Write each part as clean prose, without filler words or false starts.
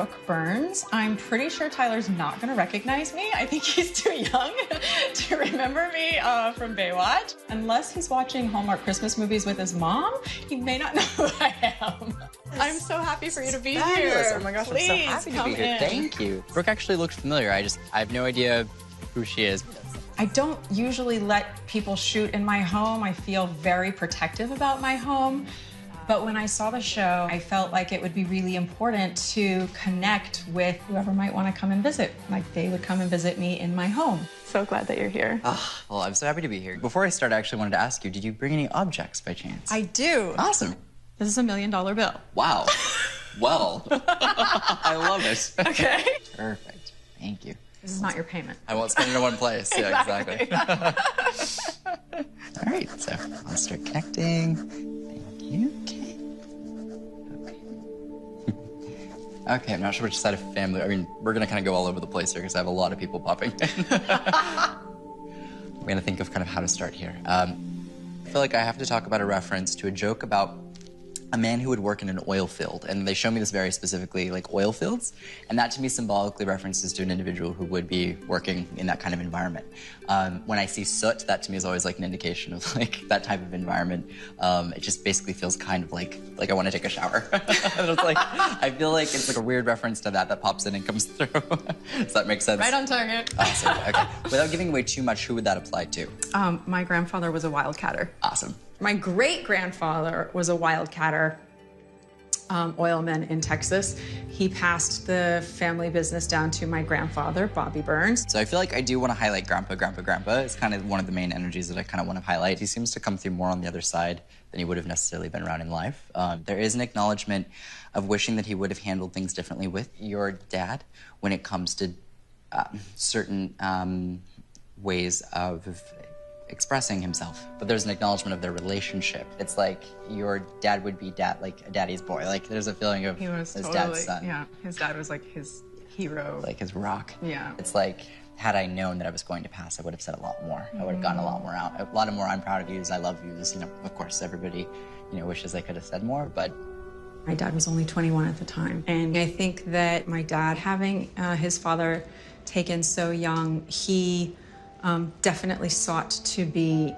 Brooke Burns. I'm pretty sure Tyler's not going to recognize me. I think he's too young to remember me from Baywatch. Unless he's watching Hallmark Christmas movies with his mom, he may not know who I am. I'm so happy for you to be here. Oh my gosh, Please, I'm so happy to be here. in. Thank you. Brooke actually looked familiar. I have no idea who she is. I don't usually let people shoot in my home. I feel very protective about my home. But when I saw the show, I felt like it would be really important to connect with whoever might want to come and visit. Like they would come and visit me in my home. So glad that you're here. Well, I'm so happy to be here. Before I start, I actually wanted to ask you, did you bring any objects by chance? I do. Awesome. This is $1 million bill. Wow. Well, I love it. Okay. Perfect. Thank you. This is not your payment. I won't spend it in one place. Yeah, exactly. Exactly. All right, so I'll start connecting. Thank you. Okay, I'm not sure which side of family. I mean, we're gonna kind of go all over the place here because I have a lot of people popping in. I'm gonna think of kind of how to start here. I feel like I have to talk about a reference to a joke about a man who would work in an oil field, and they show me this very specifically, like oil fields, and that to me symbolically references to an individual who would be working in that kind of environment. When I see soot, that to me is always like an indication of like that type of environment. It just basically feels kind of like I want to take a shower. It's like, I feel like it's like a weird reference to that pops in and comes through. Does that make sense? Right on target. Awesome. Okay. Without giving away too much, who would that apply to? My grandfather was a wildcatter. Awesome. My great-grandfather was a wildcatter oilman in Texas. He passed the family business down to my grandfather, Bobby Burns. So I feel like I do want to highlight Grandpa. It's kind of one of the main energies that I kind of want to highlight. He seems to come through more on the other side than he would have necessarily been around in life. There is an acknowledgement of wishing that he would have handled things differently with your dad when it comes to certain ways of expressing himself, but there's an acknowledgement of their relationship. It's like your dad would be like a daddy's boy. Like there's a feeling of his dad's son. Yeah, his dad was like his hero. Like his rock. Yeah. It's like, had I known that I was going to pass, I would have said a lot more. I would have gotten a lot more out. A lot more, I'm proud of you, I love you. This, of course, everybody, wishes I could have said more, but. My dad was only 21 at the time. And I think that my dad, having his father taken so young, he definitely sought to be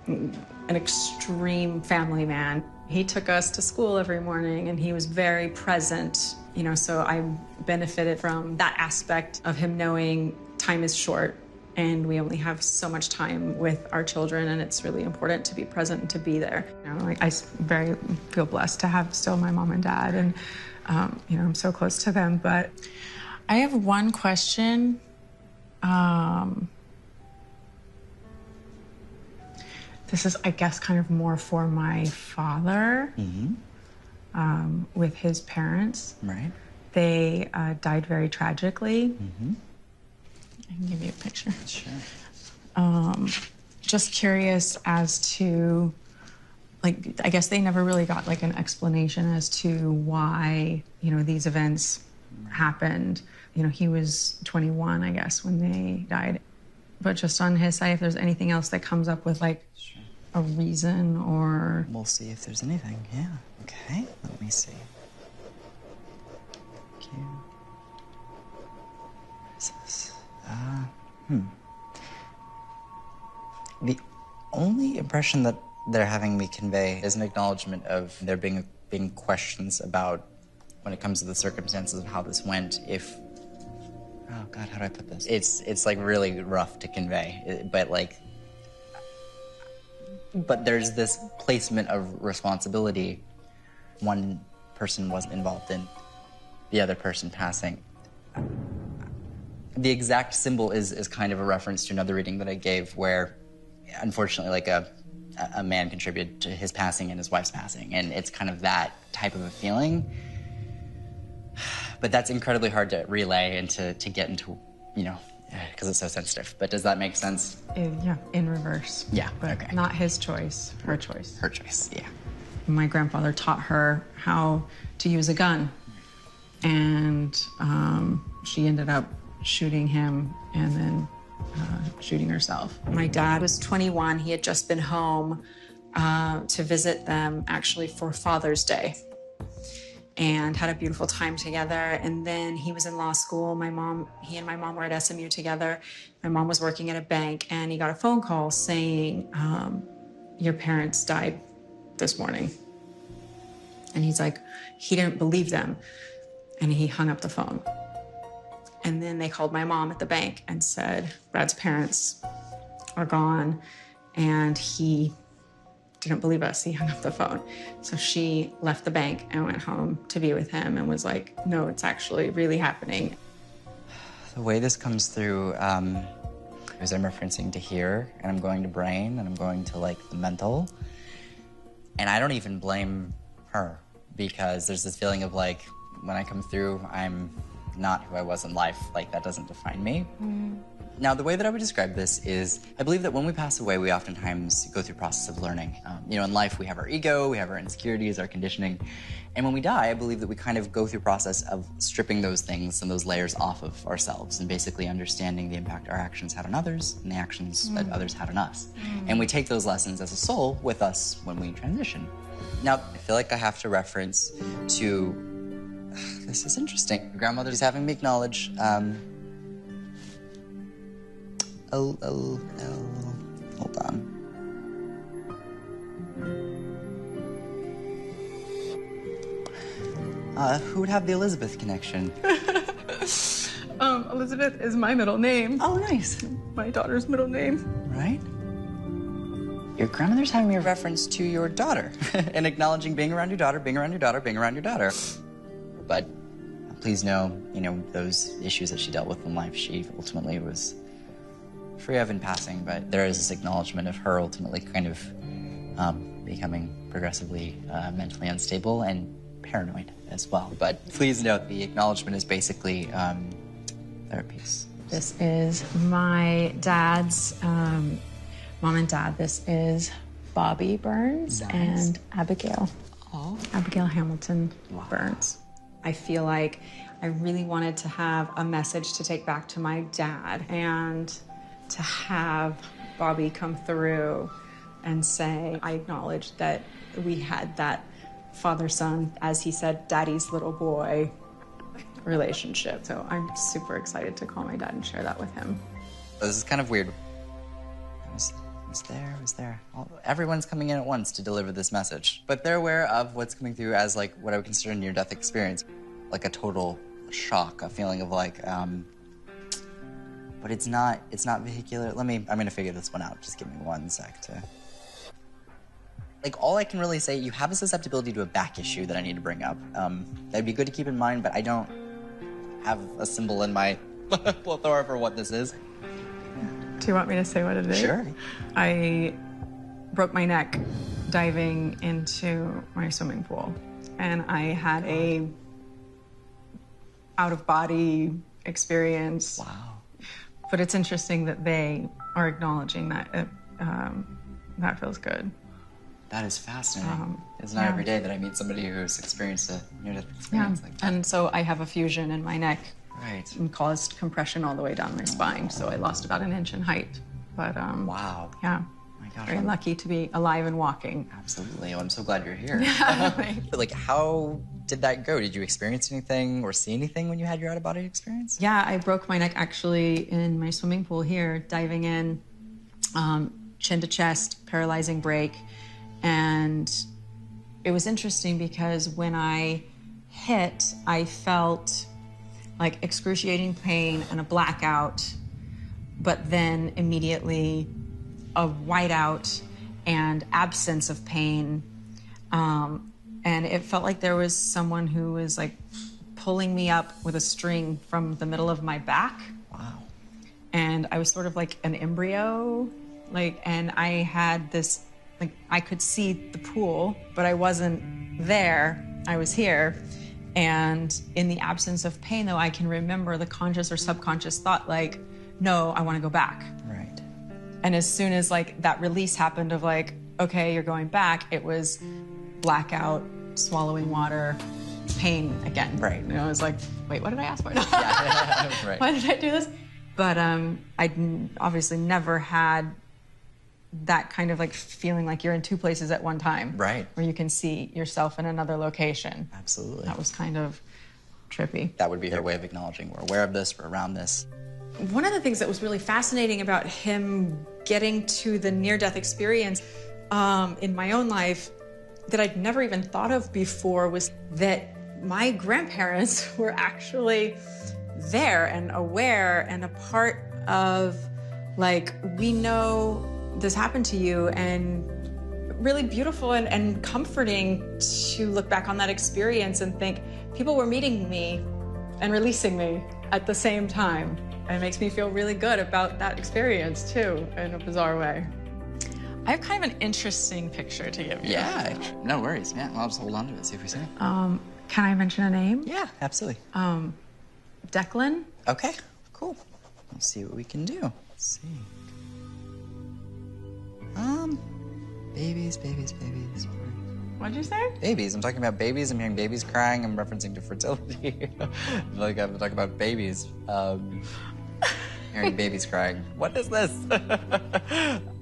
an extreme family man. He took us to school every morning and he was very present, so I benefited from that aspect of him knowing time is short and we only have so much time with our children and it's really important to be present and to be there. I very feel blessed to have still my mom and dad and, I'm so close to them, but I have one question. This is, I guess, kind of more for my father, with his parents. Right. They died very tragically. I can give you a picture. Sure. Just curious as to, I guess they never really got an explanation as to why, these events happened. He was 21, I guess, when they died. But just on his side, if there's anything else that comes up with Sure. a reason or... We'll see if there's anything, yeah. Okay, let me see. Thank you. What is this? The only impression that they're having me convey is an acknowledgement of there being questions about, when it comes to the circumstances of how this went, if... Oh, God, how do I put this? It's really rough to convey, but there's this placement of responsibility. One person wasn't involved in the other person passing. The exact symbol is kind of a reference to another reading that I gave where, unfortunately, a man contributed to his passing and his wife's passing, and it's kind of that type of a feeling. But that's incredibly hard to relay and to get into, because it's so sensitive. But does that make sense? Yeah, in reverse. Yeah, but okay. Not his choice, her choice. Her choice, yeah. My grandfather taught her how to use a gun, and she ended up shooting him and then shooting herself. My dad was 21. He had just been home to visit them, actually, for Father's Day. and had a beautiful time together. And then he was in law school. He and my mom were at SMU together. My mom was working at a bank, and he got a phone call saying, your parents died this morning. And he's like, he didn't believe them. And he hung up the phone. And then they called my mom at the bank and said, Brad's parents are gone. And he didn't believe us. He hung up the phone. So she left the bank and went home to be with him and was like, no, it's actually really happening. The way this comes through is I'm referencing to here, and I'm going to brain, and I'm going to like the mental. And I don't even blame her, because there's this feeling of like, when I come through, I'm not who I was in life. Like, that doesn't define me. Now, the way that I would describe this is, I believe that when we pass away, we oftentimes go through a process of learning. You know, in life, we have our ego, we have our insecurities, our conditioning. And when we die, I believe that we kind of go through a process of stripping those things and those layers off of ourselves, and basically understanding the impact our actions had on others and the actions that others had on us. And we take those lessons as a soul with us when we transition. Now, I feel like I have to reference to, this is interesting. Your grandmother's having me acknowledge, hold on. Who would have the Elizabeth connection? Elizabeth is my middle name. Oh, nice. My daughter's middle name. Right. Your grandmother's having me a reference to your daughter and acknowledging being around your daughter, being around your daughter, being around your daughter. But please know, you know, those issues that she dealt with in life, she ultimately was free of in passing, but there is this acknowledgement of her ultimately kind of becoming progressively mentally unstable and paranoid as well. But please note, the acknowledgement is basically therapies. This is my dad's mom and dad. This is Bobby Burns and Abigail. Oh. Abigail Hamilton Burns. I feel like I really wanted to have a message to take back to my dad, and to have Bobby come through and say, I acknowledge that we had that father-son, as he said, daddy's little boy relationship. So I'm super excited to call my dad and share that with him. This is kind of weird. I was there. Everyone's coming in at once to deliver this message. But they're aware of what's coming through as like what I would consider a near-death experience. Like a total shock, a feeling of like, but it's not vehicular. I'm gonna figure this one out. Just give me one sec to... Like, all I can really say, you have a susceptibility to a back issue that I need to bring up. That'd be good to keep in mind, but I don't have a symbol in my plethora for what this is. Do you want me to say what it is? Sure. I broke my neck diving into my swimming pool, and I had a out-of-body experience. Wow. But it's interesting that they are acknowledging that. That feels good. That is fascinating. It's not every day that I meet somebody who's experienced a near-death experience like that. And so I have a fusion in my neck. Right. And caused compression all the way down my spine, so I lost about 1 inch in height. But wow. Yeah. My gosh. Very lucky to be alive and walking. Absolutely. Well, I'm so glad you're here. Right. But like, how did that go? Did you experience anything or see anything when you had your out-of-body experience? Yeah, I broke my neck actually in my swimming pool here, diving in, chin to chest, paralyzing break. And it was interesting because when I hit, I felt like excruciating pain and a blackout, but then immediately a whiteout and absence of pain. And it felt like there was someone who was like pulling me up with a string from the middle of my back. Wow. And I was sort of like an embryo, and I had this, I could see the pool, but I wasn't there. I was here. And in the absence of pain, though, I can remember the conscious or subconscious thought, no, I want to go back. Right. And as soon as that release happened of okay, you're going back, it was blackout, swallowing water, pain again. Right. And I was like, wait, what did I ask for? Yeah. Right. Why did I do this? But I'd obviously never had that kind of like feeling like you're in two places at one time. Right. Where you can see yourself in another location. Absolutely. That was kind of trippy. That would be her way of acknowledging we're aware of this, we're around this. One of the things that was really fascinating about him getting to the near-death experience in my own life that I'd never even thought of before was that my grandparents were actually there and aware and a part of, like, we know this happened to you, and really beautiful and comforting to look back on that experience and think people were meeting me and releasing me at the same time. And it makes me feel really good about that experience too, in a bizarre way. I have kind of an interesting picture to give you. Yeah, no worries. Yeah, I'll just hold on to it, see if we see it. Can I mention a name? Yeah, absolutely. Declan. Okay, cool. Let's see what we can do. Let's see. Babies. What'd you say? Babies. I'm talking about babies. I'm hearing babies crying. I'm referencing to fertility. Like I'm talking about babies. Hearing babies crying. What is this?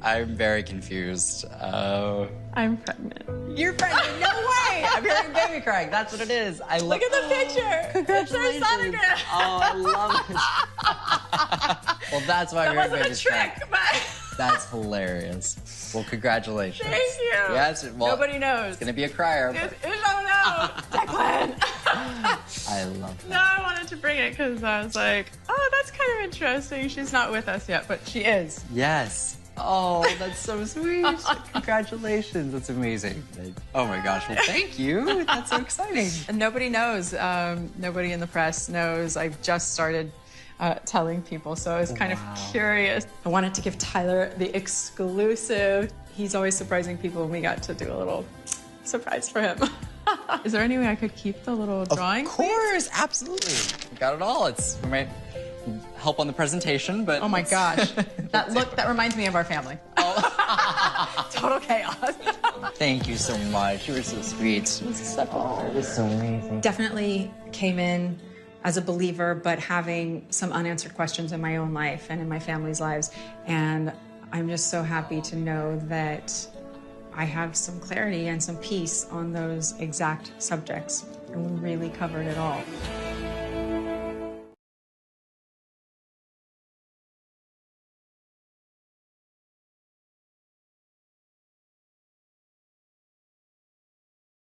I'm very confused. I'm pregnant. You're pregnant? No way! I'm hearing baby crying. That's what it is. I love. Look at the picture. Congratulations. It's our sonogram. Oh, I love it. Well, that's why we're hearing babies crying. That wasn't a trick, but... That's hilarious. Well, congratulations. Thank you. Yes. Well, nobody knows. It's gonna be a crier. But... Oh no, Declan. I love that. No, I wanted to bring it because I was like, oh, that's kind of interesting. She's not with us yet, but she is. Yes. Oh, that's so sweet. Congratulations. That's amazing. Oh my gosh. Well, thank you. That's so exciting. And nobody knows. Nobody in the press knows. I've just started telling people, so I was kind of curious. I wanted to give Tyler the exclusive. He's always surprising people, and we got to do a little surprise for him. Is there any way I could keep the little drawing? Of course, absolutely. We got it all. We might help on the presentation, but... Oh my gosh. That reminds me of our family. Oh. Total chaos. Thank you so much. You were so sweet. It was so amazing. Definitely came in as a believer, but having some unanswered questions in my own life and in my family's lives. And I'm just so happy to know that I have some clarity and some peace on those exact subjects. And we really covered it all.